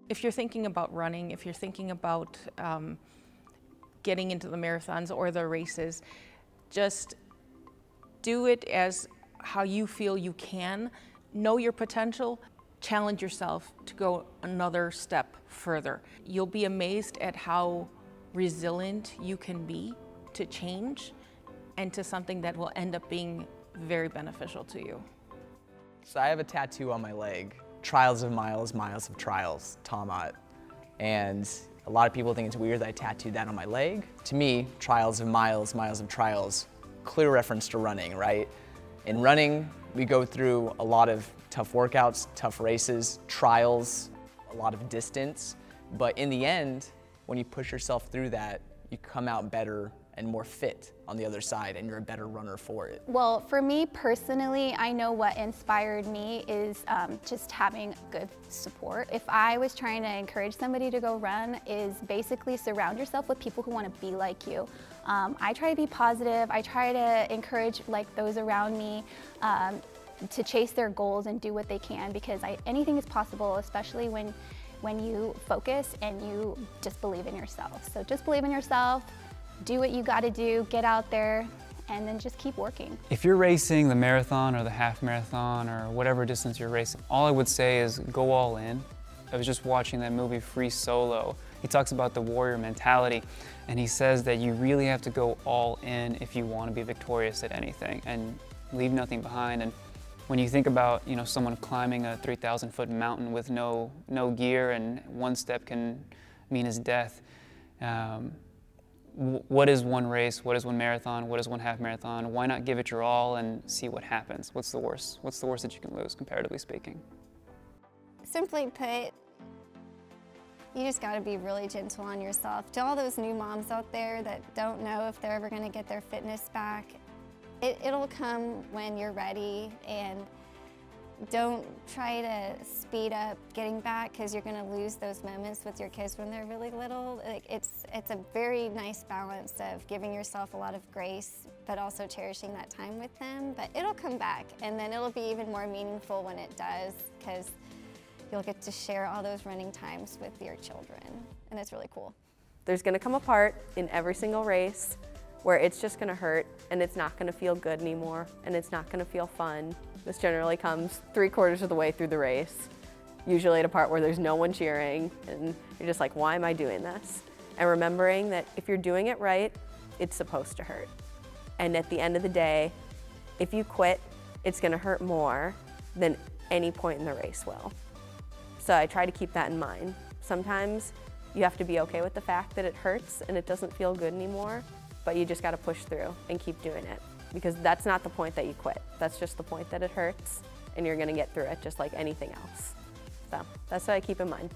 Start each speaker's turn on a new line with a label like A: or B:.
A: If you're thinking about running, if you're thinking about getting into the marathons or the races, just do it as how you feel you can. Know your potential, challenge yourself to go another step further. You'll be amazed at how resilient you can be to change and to something that will end up being very beneficial to you.
B: So I have a tattoo on my leg, Trials of Miles, Miles of Trials, Tomat. And a lot of people think it's weird that I tattooed that on my leg. To me, Trials of Miles, Miles of Trials, clear reference to running, right? In running, we go through a lot of tough workouts, tough races, trials, a lot of distance. But in the end, when you push yourself through that, you come out better and more fit on the other side, and you're a better runner for it.
C: Well, for me personally, I know what inspired me is just having good support. If I was trying to encourage somebody to go run, is basically surround yourself with people who want to be like you. I try to be positive. I try to encourage those around me to chase their goals and do what they can, because anything is possible, especially when you focus and you just believe in yourself. So just believe in yourself. Do what you got to do, get out there, and then just keep working.
D: If you're racing the marathon or the half marathon or whatever distance you're racing, all I would say is go all in. I was just watching that movie Free Solo. He talks about the warrior mentality, and he says that you really have to go all in if you want to be victorious at anything and leave nothing behind. And when you think about, someone climbing a 3,000-foot mountain with no gear, and one step can mean his death. What is one race? What is one marathon? What is one half marathon? Why not give it your all and see what happens? What's the worst? What's the worst that you can lose, comparatively speaking?
E: Simply put, you just got to be really gentle on yourself. To all those new moms out there that don't know if they're ever going to get their fitness back, it'll come when you're ready, and don't try to speed up getting back, because you're going to lose those moments with your kids when they're really little. It's a very nice balance of giving yourself a lot of grace, but also cherishing that time with them. But it'll come back, and then it'll be even more meaningful when it does, because you'll get to share all those running times with your children, and it's really cool.
F: There's going to come a part in every single race where it's just going to hurt, and it's not going to feel good anymore, and it's not going to feel fun. This generally comes 3/4 of the way through the race, usually at a part where there's no one cheering, and you're just like, why am I doing this? And remembering that if you're doing it right, it's supposed to hurt. And at the end of the day, if you quit, it's going to hurt more than any point in the race will. So I try to keep that in mind. Sometimes you have to be okay with the fact that it hurts and it doesn't feel good anymore, but you just got to push through and keep doing it, because that's not the point that you quit. That's just the point that it hurts, and you're going to get through it just like anything else. So that's what I keep in mind.